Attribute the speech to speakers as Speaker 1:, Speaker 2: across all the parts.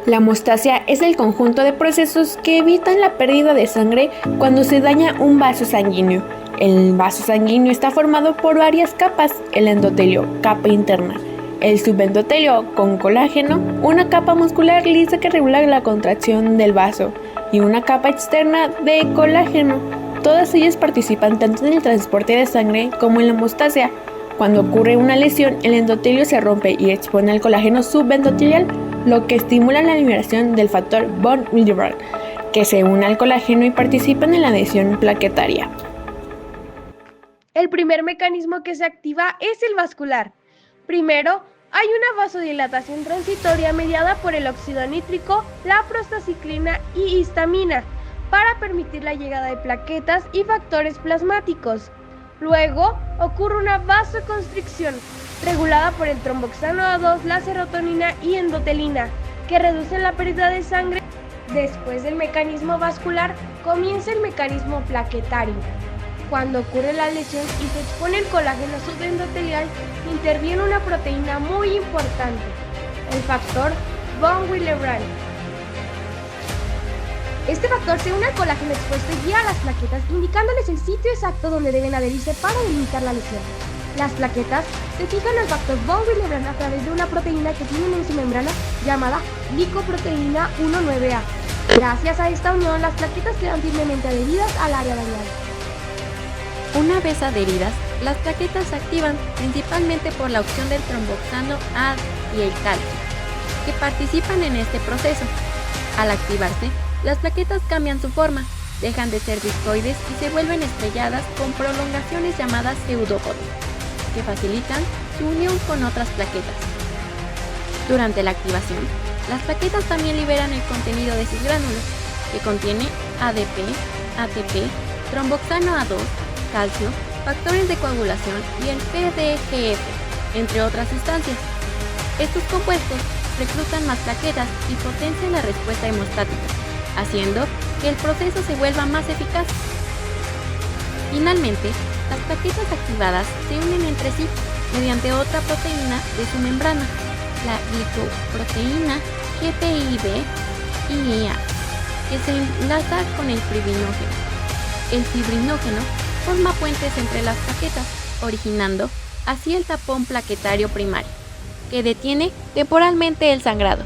Speaker 1: La hemostasia es el conjunto de procesos que evitan la pérdida de sangre cuando se daña un vaso sanguíneo. El vaso sanguíneo está formado por varias capas: el endotelio, capa interna; el subendotelio, con colágeno, una capa muscular lisa que regula la contracción del vaso; y una capa externa de colágeno. Todas ellas participan tanto en el transporte de sangre como en la hemostasia. Cuando ocurre una lesión, el endotelio se rompe y expone al colágeno subendotelial, lo que estimula la liberación del factor von Willebrand, que se une al colágeno y participa en la adhesión plaquetaria.
Speaker 2: El primer mecanismo que se activa es el vascular. Primero, hay una vasodilatación transitoria mediada por el óxido nítrico, la prostaciclina y histamina, para permitir la llegada de plaquetas y factores plasmáticos. Luego, ocurre una vasoconstricción, regulada por el tromboxano A2, la serotonina y endotelina, que reducen la pérdida de sangre. Después del mecanismo vascular, comienza el mecanismo plaquetario. Cuando ocurre la lesión y se expone el colágeno subendotelial, interviene una proteína muy importante, el factor von Willebrand. Este factor se une al colágeno expuesto y guía a las plaquetas, indicándoles el sitio exacto donde deben adherirse para delimitar la lesión. Las plaquetas se fijan al factor von Willebrand a través de una proteína que tienen en su membrana llamada glicoproteína 1,9A. Gracias a esta unión, las plaquetas quedan firmemente adheridas al área dañada.
Speaker 3: Una vez adheridas, las plaquetas se activan principalmente por la acción del tromboxano A y el calcio, que participan en este proceso. Al activarse, las plaquetas cambian su forma, dejan de ser discoides y se vuelven estrelladas con prolongaciones llamadas pseudópodos, que facilitan su unión con otras plaquetas. Durante la activación, las plaquetas también liberan el contenido de sus gránulos, que contiene ADP, ATP, tromboxano A2, calcio, factores de coagulación y el PDGF, entre otras sustancias. Estos compuestos reclutan más plaquetas y potencian la respuesta hemostática, haciendo que el proceso se vuelva más eficaz. Finalmente, las plaquetas activadas se unen entre sí mediante otra proteína de su membrana, la glicoproteína GPIB-IA, que se enlaza con el fibrinógeno. El fibrinógeno forma puentes entre las plaquetas, originando así el tapón plaquetario primario, que detiene temporalmente el sangrado.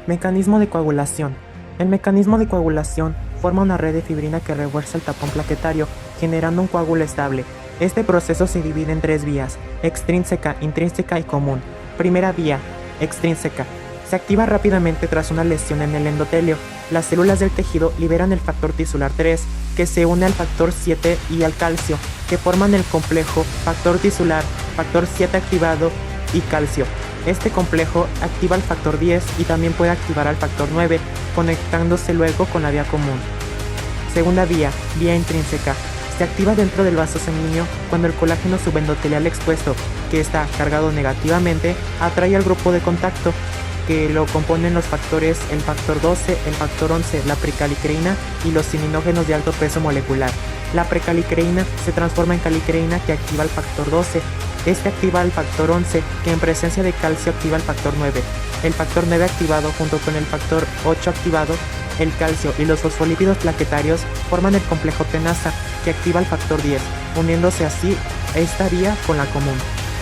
Speaker 4: Mecanismo de coagulación. El mecanismo de coagulación forma una red de fibrina que refuerza el tapón plaquetario, generando un coágulo estable. Este proceso se divide en tres vías: extrínseca, intrínseca y común. Primera vía, extrínseca. Se activa rápidamente tras una lesión en el endotelio. Las células del tejido liberan el factor tisular 3, que se une al factor 7 y al calcio, que forman el complejo factor tisular, factor 7 activado y calcio. Este complejo activa el factor 10 y también puede activar al factor 9, conectándose luego con la vía común. Segunda vía, vía intrínseca. Se activa dentro del vaso sanguíneo cuando el colágeno subendotelial expuesto, que está cargado negativamente, atrae al grupo de contacto, que lo componen los factores el factor 12, el factor 11, la precalicreína y los cininógenos de alto peso molecular. La precalicreína se transforma en calicreína, que activa el factor 12. Este activa el factor 11, que en presencia de calcio activa el factor 9. El factor 9 activado junto con el factor 8 activado, el calcio y los fosfolípidos plaquetarios forman el complejo tenaza, que activa el factor 10, uniéndose así esta vía con la común.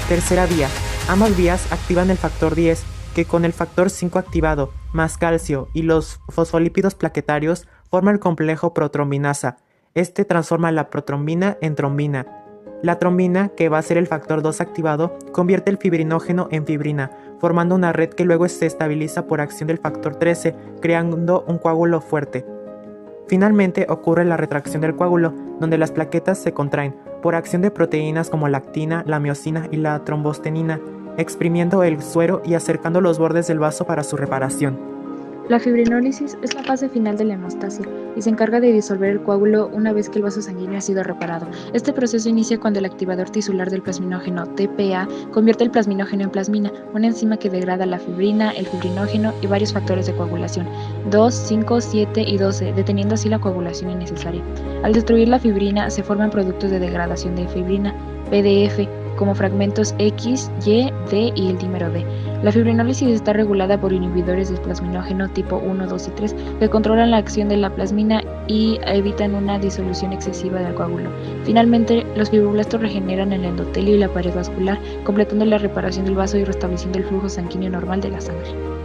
Speaker 4: Tercera vía. Ambas vías activan el factor 10, que con el factor 5 activado, más calcio y los fosfolípidos plaquetarios forma el complejo protrombinasa. Este transforma la protrombina en trombina. La trombina, que va a ser el factor 2 activado, convierte el fibrinógeno en fibrina, formando una red que luego se estabiliza por acción del factor 13, creando un coágulo fuerte. Finalmente ocurre la retracción del coágulo, donde las plaquetas se contraen por acción de proteínas como la actina, la miosina y la trombostenina, exprimiendo el suero y acercando los bordes del vaso para su reparación.
Speaker 5: La fibrinólisis es la fase final de la hemostasia y se encarga de disolver el coágulo una vez que el vaso sanguíneo ha sido reparado. Este proceso inicia cuando el activador tisular del plasminógeno, TPA, convierte el plasminógeno en plasmina, una enzima que degrada la fibrina, el fibrinógeno y varios factores de coagulación, 2, 5, 7 y 12, deteniendo así la coagulación innecesaria. Al destruir la fibrina, se forman productos de degradación de fibrina, PDF, como fragmentos X, Y, D y el dímero D. La fibrinólisis está regulada por inhibidores del plasminógeno tipo 1, 2 y 3 que controlan la acción de la plasmina y evitan una disolución excesiva del coágulo. Finalmente, los fibroblastos regeneran el endotelio y la pared vascular, completando la reparación del vaso y restableciendo el flujo sanguíneo normal de la sangre.